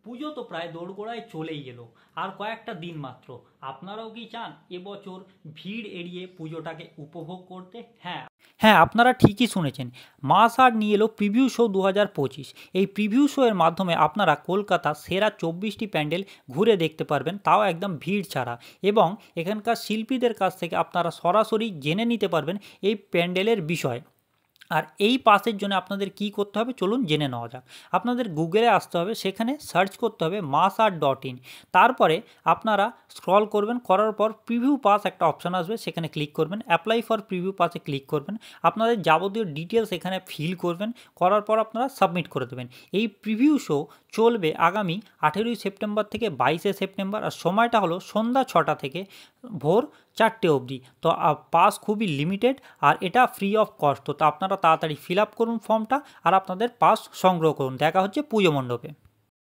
পুজো তো প্রায় দোরগোড়ায় চলেই এলো, আর কয়েকটা দিন মাত্র। আপনারাও কি চান এবছর ভিড় এড়িয়ে পুজোটাকে উপভোগ করতে? হ্যাঁ হ্যাঁ, আপনারা ঠিকই শুনেছেন। মাস আর্ট নিয়ে এলো প্রিভিউ শো 2025। এই প্রিভিউ শো এর মাধ্যমে আপনারা কলকাতা সেরা 24টি প্যান্ডেল ঘুরে দেখতে পারবেন, তাও একদম ভিড় ছাড়া। এবং এখানকার শিল্পীদের কাছ থেকে আপনারা সরাসরি জেনে নিতে পারবেন এই প্যান্ডেলের বিষয়। আর এই পাসের জন্য আপনাদের কি করতে হবে চলুন জেনে নেওয়া যাক। আপনাদের গুগলে আসতে হবে, সেখানে সার্চ করতে হবে massart.in। তারপরে আপনারা স্ক্রল করবেন, করার পর প্রিভিউ পাস একটা অপশান আসবে, সেখানে ক্লিক করবেন। অ্যাপ্লাই ফর প্রিভিউ পাসে ক্লিক করবেন। আপনাদের যাবতীয় ডিটেলস এখানে ফিল করবেন, করার পর আপনারা সাবমিট করে দেবেন। এই প্রিভিউ শো চলবে আগামী 18ই সেপ্টেম্বর থেকে 22শে সেপ্টেম্বর, আর সময়টা হলো সন্ধ্যা 6টা থেকে ভোর 4টে অবধি। তো পাস খুবই লিমিটেড, আর এটা ফ্রি অফ কস্ট। তো আপনারা তাড়াতাড়ি ফিল আপ করুন ফর্মটা, আর আপনাদের পাস সংগ্রহ করুন। দেখা হচ্ছে পুজো মণ্ডপে।